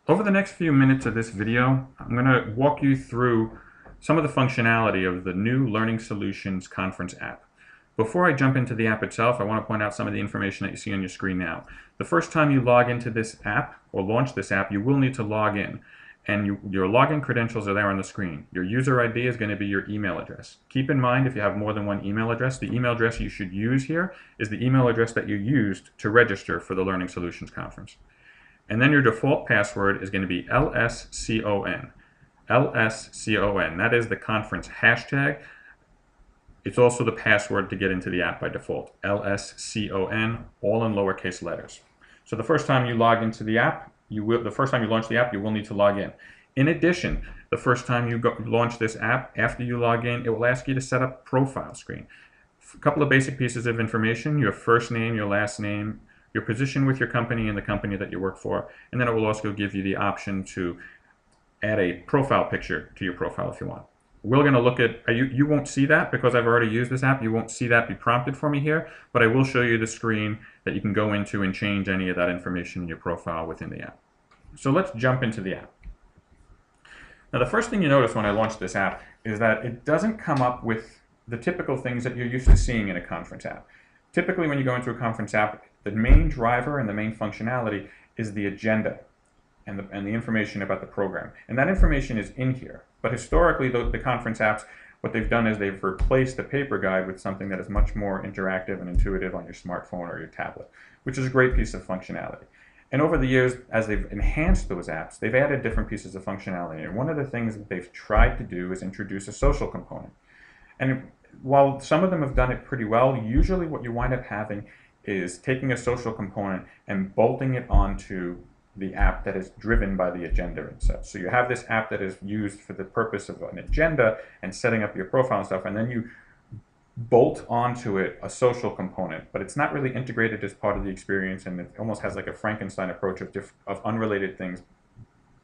Over the next few minutes of this video, I'm going to walk you through some of the functionality of the new Learning Solutions Conference app. Before I jump into the app itself, I want to point out some of the information that you see on your screen now. The first time you log into this app or launch this app, you will need to log in. And your login credentials are there on the screen. Your user ID is going to be your email address. Keep in mind, if you have more than one email address, the email address you should use here is the email address that you used to register for the Learning Solutions Conference. And then your default password is going to be LSCON. LSCON. That is the conference hashtag. It's also the password to get into the app by default. LSCON, all in lowercase letters. So the first time you log into the app, the first time you launch the app, you will need to log in. In addition, the first time you launch this app, after you log in, it will ask you to set up a profile screen. A couple of basic pieces of information: your first name, your last name, your position with your company and the company that you work for, and then it will also give you the option to add a profile picture to your profile if you want. We're going to look at, you won't see that because I've already used this app. You won't see that be prompted for me here, but I will show you the screen that you can go into and change any of that information in your profile within the app. So let's jump into the app. Now the first thing you notice when I launch this app is that it doesn't come up with the typical things that you're used to seeing in a conference app. Typically when you go into a conference app, the main driver and the main functionality is the agenda and the information about the program. And that information is in here. But historically, the conference apps, what they've done is they've replaced the paper guide with something that is much more interactive and intuitive on your smartphone or your tablet, which is a great piece of functionality. And over the years, as they've enhanced those apps, they've added different pieces of functionality. And one of the things that they've tried to do is introduce a social component. And while some of them have done it pretty well, usually what you wind up having is taking a social component and bolting it onto the app that is driven by the agenda and such. So you have this app that is used for the purpose of an agenda and setting up your profile and stuff, and then you bolt onto it a social component, but it's not really integrated as part of the experience, and it almost has like a Frankenstein approach of unrelated things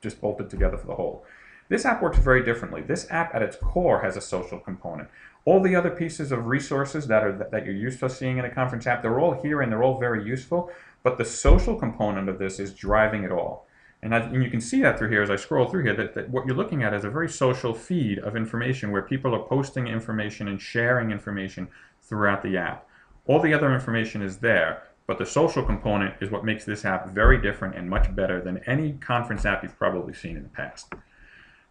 just bolted together for the whole. This app works very differently. This app at its core has a social component. All the other pieces of resources that you're used to seeing in a conference app, they're all here and they're all very useful, but the social component of this is driving it all. And you can see that through here as I scroll through here, that what you're looking at is a very social feed of information where people are posting information and sharing information throughout the app. All the other information is there, but the social component is what makes this app very different and much better than any conference app you've probably seen in the past. In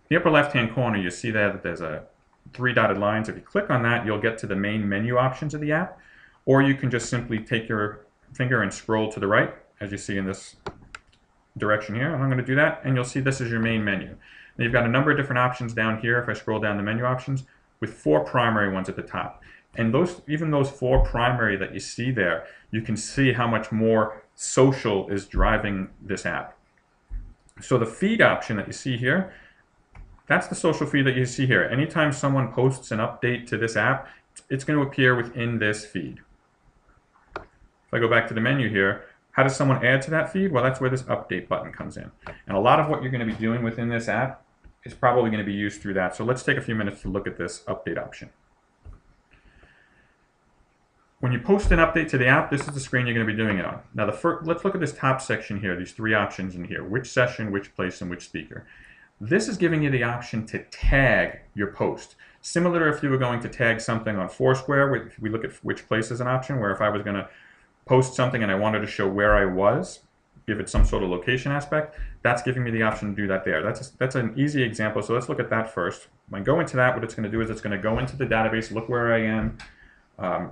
the upper left-hand corner, you see there that there's a 3 dotted lines. If you click on that, you'll get to the main menu options of the app, or you can just simply take your finger and scroll to the right, as you see in this direction here. And I'm going to do that, and you'll see this is your main menu. And you've got a number of different options down here if I scroll down the menu options, with 4 primary ones at the top. And even those 4 primary that you see there, you can see how much more social is driving this app. So the feed option that you see here, that's the social feed that you see here. Anytime someone posts an update to this app, it's going to appear within this feed. If I go back to the menu here, how does someone add to that feed? Well, that's where this update button comes in. And a lot of what you're going to be doing within this app is probably going to be used through that. So let's take a few minutes to look at this update option. When you post an update to the app, this is the screen you're going to be doing it on. Now, let's look at this top section here, these 3 options in here: which session, which place, and which speaker. This is giving you the option to tag your post. Similar if you were going to tag something on Foursquare, we look at which place is an option, where if I was going to post something and I wanted to show where I was, give it some sort of location aspect, that's giving me the option to do that there. That's an easy example, so let's look at that first. When I go into that, what it's going to do is it's going to go into the database, look where I am,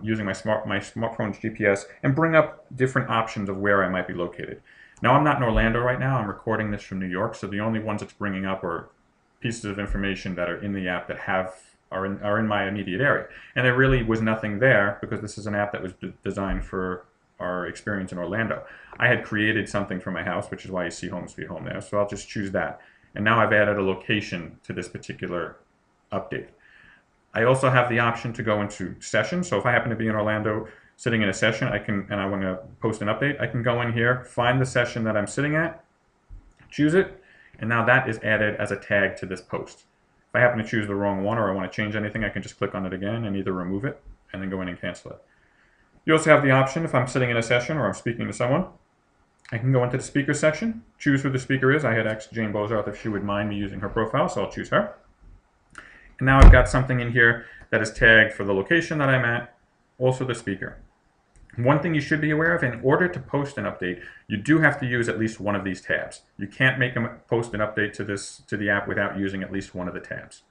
using my smartphone's GPS, and bring up different options of where I might be located. Now, I'm not in Orlando right now. I'm recording this from New York, so the only ones it's bringing up are pieces of information that are in the app that are in my immediate area. And there really was nothing there because this is an app that was designed for our experience in Orlando. I had created something for my house, which is why you see Home Sweet Home there, so I'll just choose that. And now I've added a location to this particular update. I also have the option to go into sessions, so if I happen to be in Orlando sitting in a session, and I want to post an update, I can go in here, find the session that I'm sitting at, choose it, and now that is added as a tag to this post. If I happen to choose the wrong one or I want to change anything, I can just click on it again and either remove it and then go in and cancel it. You also have the option, if I'm sitting in a session or I'm speaking to someone, I can go into the speaker section, choose who the speaker is. I had asked Jane Bozarth if she would mind me using her profile, so I'll choose her. And now I've got something in here that is tagged for the location that I'm at, also the speaker. One thing you should be aware of, in order to post an update, you do have to use at least one of these tabs. You can't make them post an update to the app without using at least one of the tabs.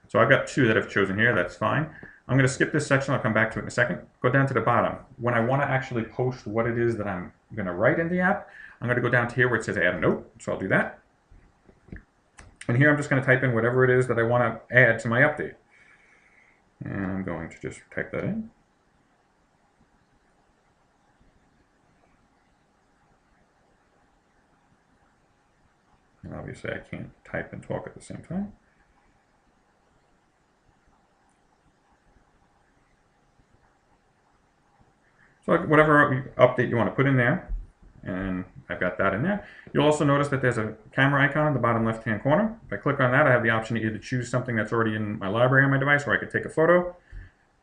So I've got two that I've chosen here, that's fine. I'm going to skip this section, I'll come back to it in a second. Go down to the bottom. When I want to actually post what it is that I'm going to write in the app, I'm going to go down to here where it says add a note, so I'll do that. And here I'm just going to type in whatever it is that I want to add to my update. And I'm going to just type that in. And obviously I can't type and talk at the same time. So whatever update you want to put in there, and I've got that in there. You'll also notice that there's a camera icon in the bottom left-hand corner. If I click on that, I have the option to either choose something that's already in my library on my device, or I could take a photo,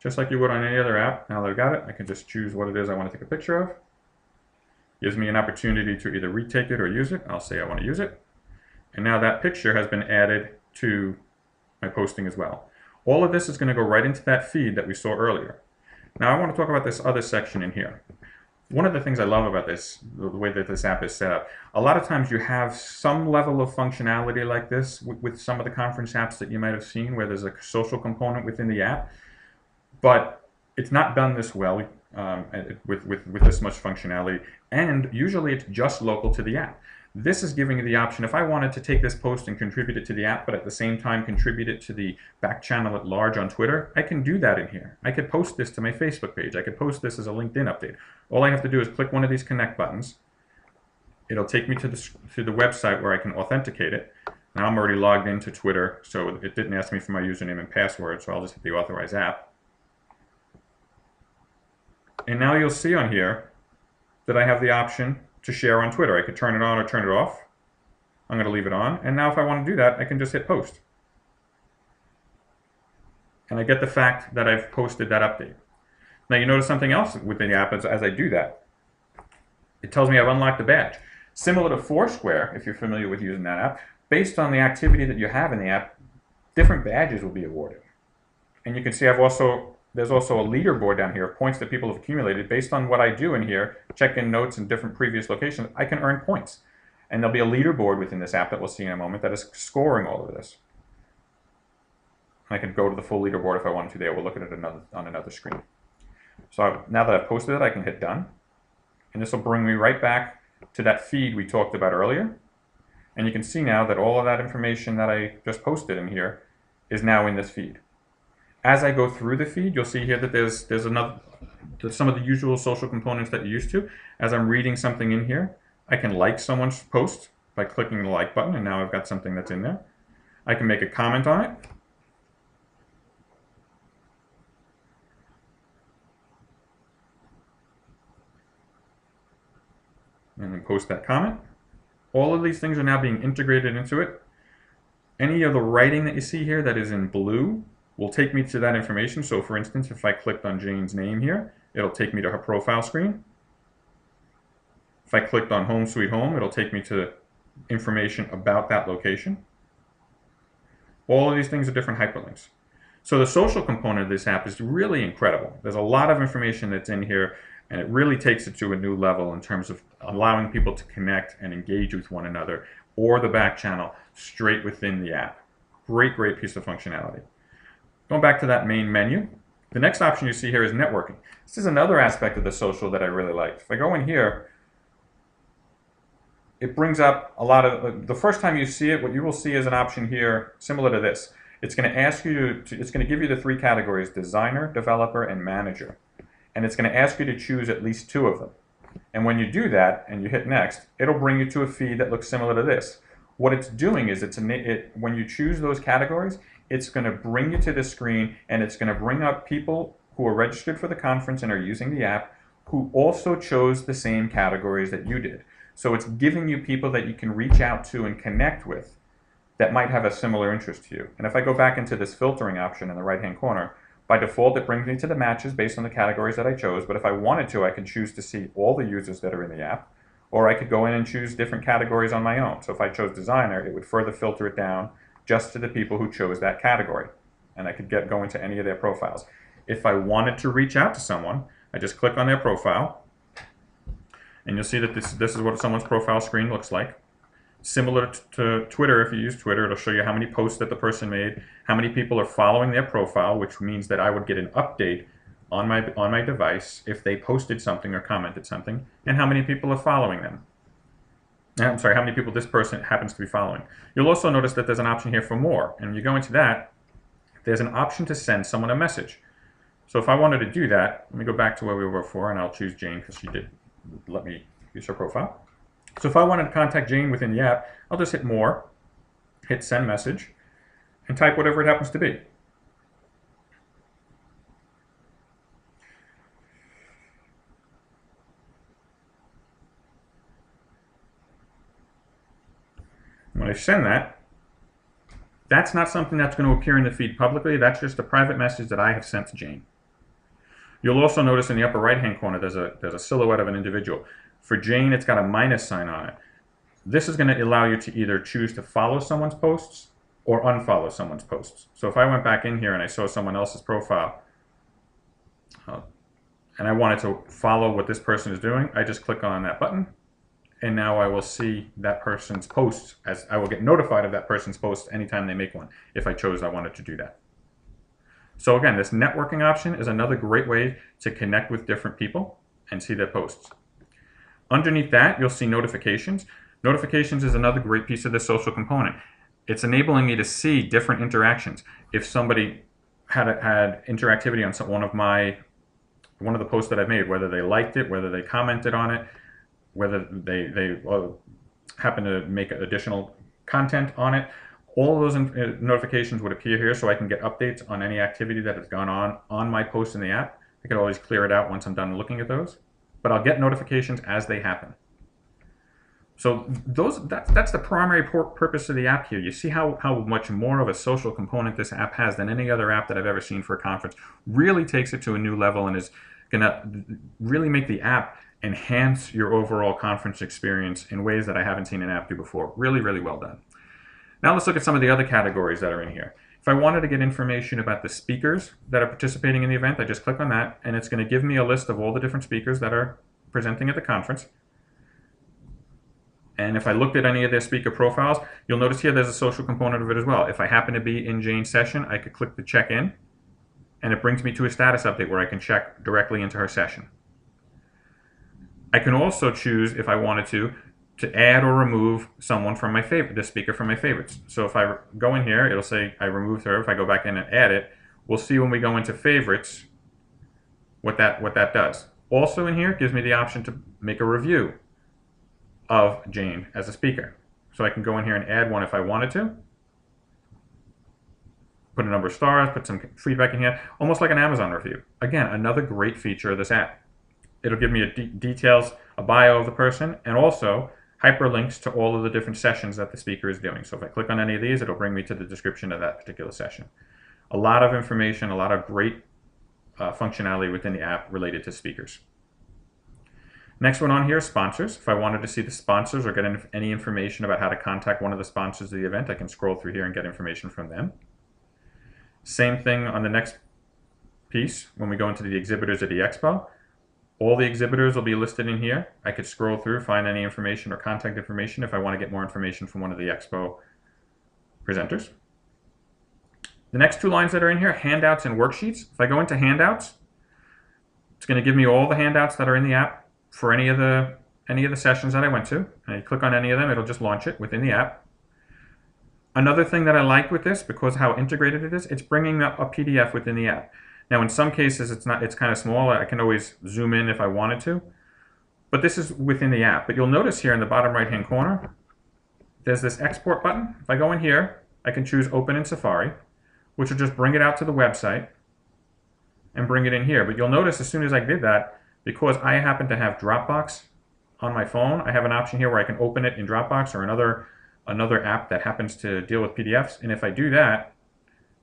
just like you would on any other app. Now that I've got it, I can just choose what it is I want to take a picture of. Gives me an opportunity to either retake it or use it. I'll say I want to use it. And now that picture has been added to my posting as well. All of this is going to go right into that feed that we saw earlier. Now I want to talk about this other section in here. One of the things I love about this, the way that this app is set up, a lot of times you have some level of functionality like this with some of the conference apps that you might have seen where there's a social component within the app, but it's not done this well with this much functionality, and usually it's just local to the app. This is giving you the option, if I wanted to take this post and contribute it to the app, but at the same time contribute it to the back channel at large on Twitter, I can do that in here. I could post this to my Facebook page. I could post this as a LinkedIn update. All I have to do is click one of these connect buttons. It'll take me to the website where I can authenticate it. Now I'm already logged into Twitter, so it didn't ask me for my username and password, so I'll just hit the authorize app. And now you'll see on here that I have the option to share on Twitter. I could turn it on or turn it off. I'm going to leave it on. And now if I want to do that, I can just hit post. And I get the fact that I've posted that update. Now you notice something else within the app as I do that. It tells me I've unlocked the badge. Similar to Foursquare, if you're familiar with using that app, based on the activity that you have in the app, different badges will be awarded. And you can see there's also a leaderboard down here of points that people have accumulated. Based on what I do in here, check-in notes in different previous locations, I can earn points. And there'll be a leaderboard within this app that we'll see in a moment that is scoring all of this. I can go to the full leaderboard if I wanted to there. We'll look at it on another screen. So now that I've posted it, I can hit done. And this will bring me right back to that feed we talked about earlier. And you can see now that all of that information that I just posted in here is now in this feed. As I go through the feed, you'll see here that there's some of the usual social components that you're used to. As I'm reading something in here, I can like someone's post by clicking the like button, and now I've got something that's in there. I can make a comment on it. And then post that comment. All of these things are now being integrated into it. Any of the writing that you see here that is in blue will take me to that information. So for instance, if I clicked on Jane's name here, it'll take me to her profile screen. If I clicked on Home Sweet Home, it'll take me to information about that location. All of these things are different hyperlinks. So the social component of this app is really incredible. There's a lot of information that's in here, and it really takes it to a new level in terms of allowing people to connect and engage with one another or the back channel straight within the app. Great, great piece of functionality. Going back to that main menu, the next option you see here is networking. This is another aspect of the social that I really like. If I go in here, it brings up a lot of, the first time you see it, what you will see is an option here similar to this. It's going to ask you it's going to give you the three categories: designer, developer, and manager. And it's going to ask you to choose at least two of them. And when you do that and you hit next, it'll bring you to a feed that looks similar to this. What it's doing is when you choose those categories, it's going to bring you to the screen, and it's going to bring up people who are registered for the conference and are using the app who also chose the same categories that you did. So it's giving you people that you can reach out to and connect with that might have a similar interest to you. And if I go back into this filtering option in the right-hand corner, by default it brings me to the matches based on the categories that I chose, but if I wanted to, I can choose to see all the users that are in the app, Or I could go in and choose different categories on my own. So if I chose designer, it would further filter it down just to the people who chose that category. And I could go into any of their profiles. If I wanted to reach out to someone, I just click on their profile. And you'll see that this is what someone's profile screen looks like. Similar to Twitter, if you use Twitter, it'll show you how many posts that the person made, how many people are following their profile, which means that I would get an update on my device if they posted something or commented something, and how many people are following them. I'm sorry, how many people this person happens to be following. You'll also notice that there's an option here for more, and when you go into that, there's an option to send someone a message. So if I wanted to do that, let me go back to where we were before, and I'll choose Jane because she did let me use her profile. So if I wanted to contact Jane within the app, I'll just hit more, hit send message, and type whatever it happens to be. When I send that, that's not something that's going to appear in the feed publicly. That's just a private message that I have sent to Jane. You'll also notice in the upper right-hand corner there's a silhouette of an individual. For Jane, it's got a minus sign on it. This is going to allow you to either choose to follow someone's posts or unfollow someone's posts. So if I went back in here and I saw someone else's profile and I wanted to follow what this person is doing, I just click on that button, and now I will see that person's posts, as I will get notified of that person's post anytime they make one, if I chose I wanted to do that. So again, this networking option is another great way to connect with different people and see their posts. Underneath that, you'll see notifications. Notifications is another great piece of the social component. It's enabling me to see different interactions. If somebody had interactivity on one of the posts that I've made, whether they liked it, whether they commented on it, whether they happen to make additional content on it, all of those notifications would appear here, so I can get updates on any activity that has gone on my post in the app. I could always clear it out once I'm done looking at those, but I'll get notifications as they happen. So that's the primary purpose of the app here. You see how much more of a social component this app has than any other app that I've ever seen for a conference. Really takes it to a new level and is going to really make the app enhance your overall conference experience in ways that I haven't seen an app do before. Really, really well done. Now let's look at some of the other categories that are in here. If I wanted to get information about the speakers that are participating in the event, I just click on that, and it's going to give me a list of all the different speakers that are presenting at the conference. And if I looked at any of their speaker profiles, you'll notice here there's a social component of it as well. If I happen to be in Jane's session, I could click the check in, and it brings me to a status update where I can check directly into her session. I can also choose, if I wanted to add or remove someone from the speaker from my favorites. So if I go in here, it'll say I removed her. If I go back in and add it, we'll see when we go into favorites what that does. Also in here, it gives me the option to make a review of Jane as a speaker. So I can go in here and add one if I wanted to. Put a number of stars, put some feedback in here, almost like an Amazon review. Again, another great feature of this app. It'll give me a bio of the person, and also hyperlinks to all of the different sessions that the speaker is doing. So if I click on any of these, it'll bring me to the description of that particular session. A lot of information, a lot of great functionality within the app related to speakers. Next one on here is sponsors. If I wanted to see the sponsors or get any information about how to contact one of the sponsors of the event, I can scroll through here and get information from them. Same thing on the next piece when we go into the exhibitors at the expo. All the exhibitors will be listed in here. I could scroll through, find any information or contact information if I want to get more information from one of the expo presenters. The next two lines that are in here, handouts and worksheets. If I go into handouts, it's going to give me all the handouts that are in the app for any of the sessions that I went to. And I click on any of them, it'll just launch it within the app. Another thing that I like with this, because how integrated it is, it's bringing up a PDF within the app. Now, in some cases, it's kind of small. I can always zoom in if I wanted to, but this is within the app. But you'll notice here in the bottom right-hand corner, there's this export button. If I go in here, I can choose Open in Safari, which will just bring it out to the website and bring it in here. But you'll notice as soon as I did that, because I happen to have Dropbox on my phone, I have an option here where I can open it in Dropbox or another app that happens to deal with PDFs. And if I do that,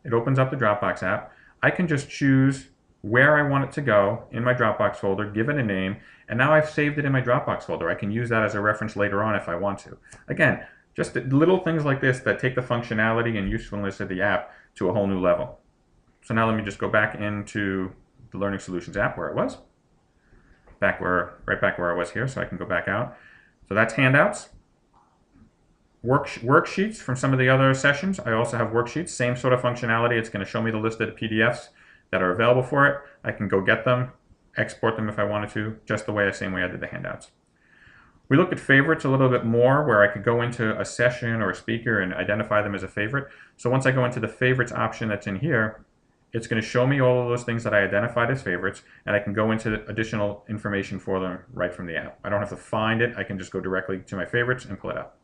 it opens up the Dropbox app. I can just choose where I want it to go in my Dropbox folder, give it a name, and now I've saved it in my Dropbox folder. I can use that as a reference later on if I want to. Again, just little things like this that take the functionality and usefulness of the app to a whole new level. So now let me just go back into the Learning Solutions app where it was. Right back where I was here, so I can go back out. So that's handouts. Worksheets from some of the other sessions. I also have worksheets, same sort of functionality. It's going to show me the list of the PDFs that are available for it. I can go get them, export them if I wanted to, just the same way I did the handouts. We looked at favorites a little bit more, where I could go into a session or a speaker and identify them as a favorite. So once I go into the favorites option that's in here, it's going to show me all of those things that I identified as favorites, and I can go into additional information for them right from the app. I don't have to find it. I can just go directly to my favorites and pull it up.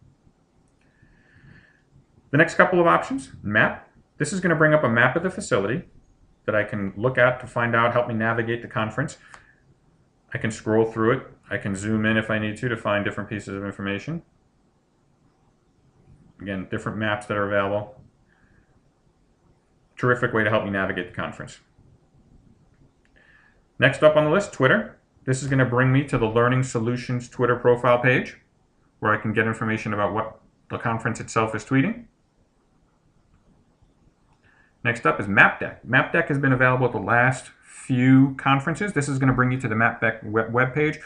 The next couple of options, map. This is going to bring up a map of the facility that I can look at to find out, help me navigate the conference. I can scroll through it. I can zoom in if I need to find different pieces of information. Again, different maps that are available. Terrific way to help me navigate the conference. Next up on the list, Twitter. This is going to bring me to the Learning Solutions Twitter profile page, where I can get information about what the conference itself is tweeting. Next up is MapDeck. MapDeck has been available at the last few conferences. This is going to bring you to the MapDeck web page.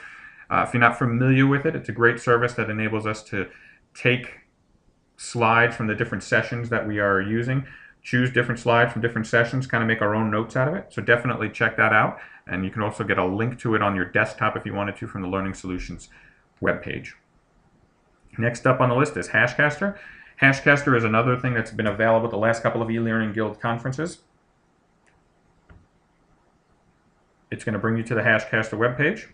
If you're not familiar with it, it's a great service that enables us to take slides from the different sessions that we are using, choose different slides from different sessions, kind of make our own notes out of it. So definitely check that out. And you can also get a link to it on your desktop if you wanted to from the Learning Solutions webpage. Next up on the list is Hashcaster. Hashcaster is another thing that's been available at the last couple of eLearning Guild conferences. It's going to bring you to the Hashcaster webpage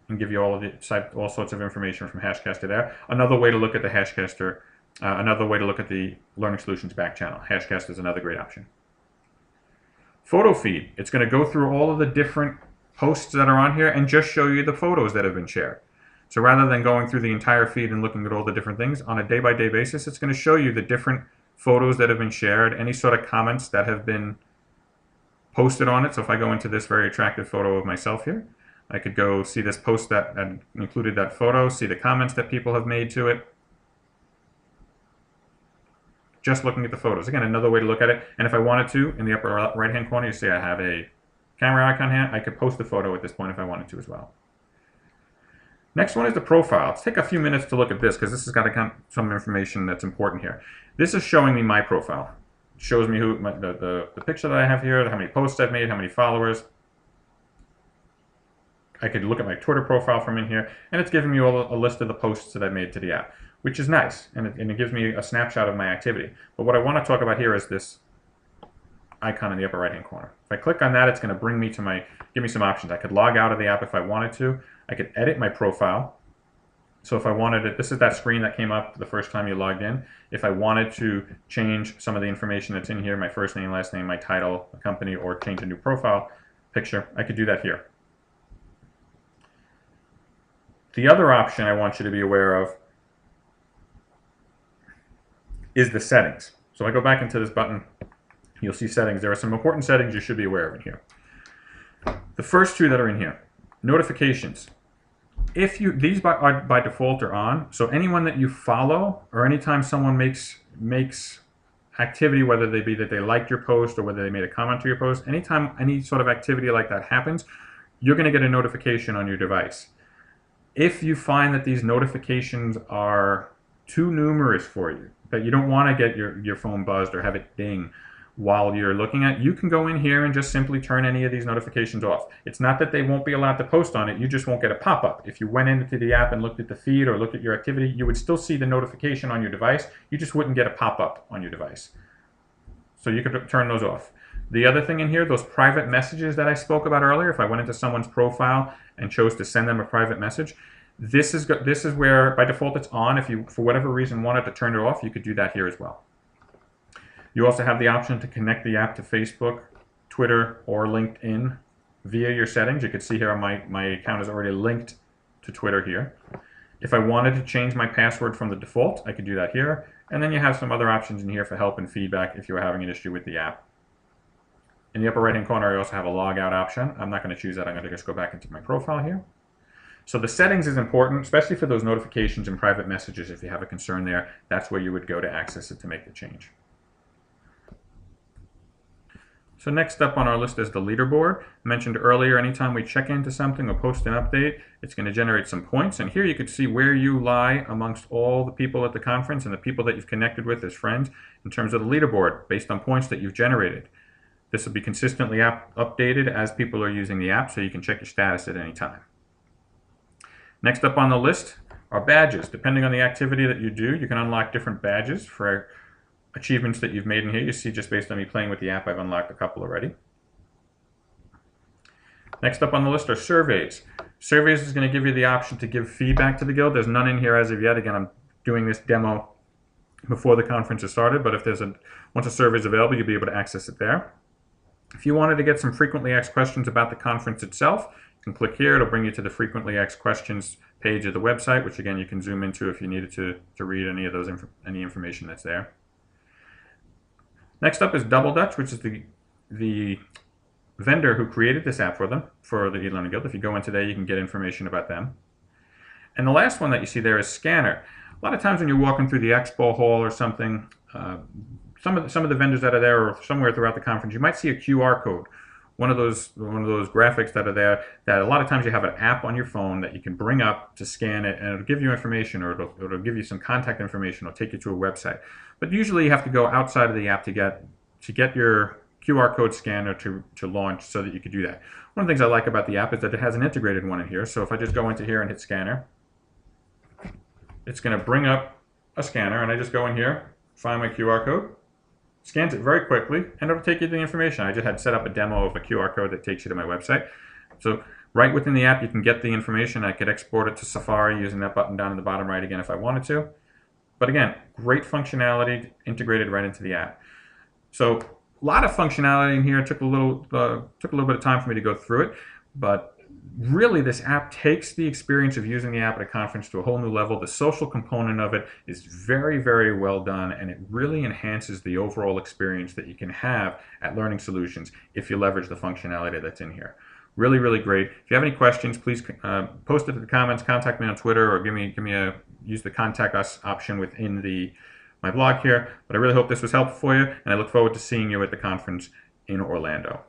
and give you all sorts of information from Hashcaster there. Another way to look at the Hashcaster, another way to look at the Learning Solutions back channel. Hashcaster is another great option. Photo feed. It's going to go through all of the different posts that are on here and just show you the photos that have been shared. So rather than going through the entire feed and looking at all the different things, on a day-by-day basis, it's going to show you the different photos that have been shared, any sort of comments that have been posted on it. So if I go into this very attractive photo of myself here, I could go see this post that included that photo, see the comments that people have made to it. Just looking at the photos. Again, another way to look at it. And if I wanted to, in the upper right-hand corner, you see I have a camera icon here. I could post the photo at this point if I wanted to as well. Next one is the profile. Let's take a few minutes to look at this because this has got some information that's important here. This is showing me my profile. It shows me the picture that I have here, how many posts I've made, how many followers. I could look at my Twitter profile from in here, and it's giving me a list of the posts that I made to the app, which is nice, and it gives me a snapshot of my activity. But what I want to talk about here is this icon in the upper right-hand corner. If I click on that, it's going to bring me to give me some options. I could log out of the app if I wanted to. I could edit my profile. So if I wanted it, this is that screen that came up the first time you logged in. If I wanted to change some of the information that's in here, my first name, last name, my title, the company, or change a new profile picture, I could do that here. The other option I want you to be aware of is the settings. So I go back into this button, you'll see settings. There are some important settings you should be aware of in here. The first two that are in here, notifications. These by default are on, so anyone that you follow or anytime someone makes activity, whether they be that they liked your post or whether they made a comment to your post, anytime any sort of activity like that happens, you're going to get a notification on your device. If you find that these notifications are too numerous for you, that you don't want to get your phone buzzed or have it ding while you're looking at, you can go in here and just simply turn any of these notifications off. It's not that they won't be allowed to post on it, you just won't get a pop-up. If you went into the app and looked at the feed or looked at your activity, you would still see the notification on your device, you just wouldn't get a pop-up on your device. So you could turn those off. The other thing in here, those private messages that I spoke about earlier, if I went into someone's profile and chose to send them a private message, this is where by default it's on. If you, for whatever reason, wanted to turn it off, you could do that here as well. You also have the option to connect the app to Facebook, Twitter, or LinkedIn via your settings. You can see here my account is already linked to Twitter here. If I wanted to change my password from the default, I could do that here. And then you have some other options in here for help and feedback if you're having an issue with the app. In the upper right hand corner, I also have a log out option. I'm not going to choose that. I'm going to just go back into my profile here. So the settings is important, especially for those notifications and private messages. If you have a concern there, that's where you would go to access it to make the change. So next up on our list is the leaderboard. I mentioned earlier, anytime we check into something or post an update, it's going to generate some points. And here you can see where you lie amongst all the people at the conference and the people that you've connected with as friends in terms of the leaderboard based on points that you've generated. This will be consistently updated as people are using the app, so you can check your status at any time. Next up on the list are badges. Depending on the activity that you do, you can unlock different badges for achievements that you've made in here. You see, just based on me playing with the app, I've unlocked a couple already. Next up on the list are surveys. Surveys is going to give you the option to give feedback to the guild. There's none in here as of yet. Again, I'm doing this demo before the conference has started, but if once a survey is available, you'll be able to access it there. If you wanted to get some frequently asked questions about the conference itself, you can click here. It'll bring you to the frequently asked questions page of the website, which again you can zoom into if you needed to read any of those any information that's there. Next up is Double Dutch, which is the vendor who created this app for them, for the eLearning Guild. If you go in today, you can get information about them. And the last one that you see there is Scanner. A lot of times when you're walking through the expo hall or something, some of the vendors that are there or somewhere throughout the conference, you might see a QR code. One of those graphics that are there, that a lot of times you have an app on your phone that you can bring up to scan it, and it'll give you information, or it'll give you some contact information, or take you to a website. But usually you have to go outside of the app to get your QR code scanner to launch, so that you could do that. One of the things I like about the app is that it has an integrated one in here. So if I just go into here and hit scanner, it's going to bring up a scanner, and I just go in here, find my QR code, scans it very quickly, and it'll take you to the information. I just had set up a demo of a QR code that takes you to my website. So right within the app, you can get the information. I could export it to Safari using that button down in the bottom right again if I wanted to. But again, great functionality integrated right into the app. So a lot of functionality in here. It took a little bit of time for me to go through it, but really this app takes the experience of using the app at a conference to a whole new level. The social component of it is very, very well done, and it really enhances the overall experience that you can have at Learning Solutions if you leverage the functionality that's in here. Really, really great. If you have any questions, please post it in the comments, contact me on Twitter, or use the contact us option within my blog here. But I really hope this was helpful for you, and I look forward to seeing you at the conference in Orlando.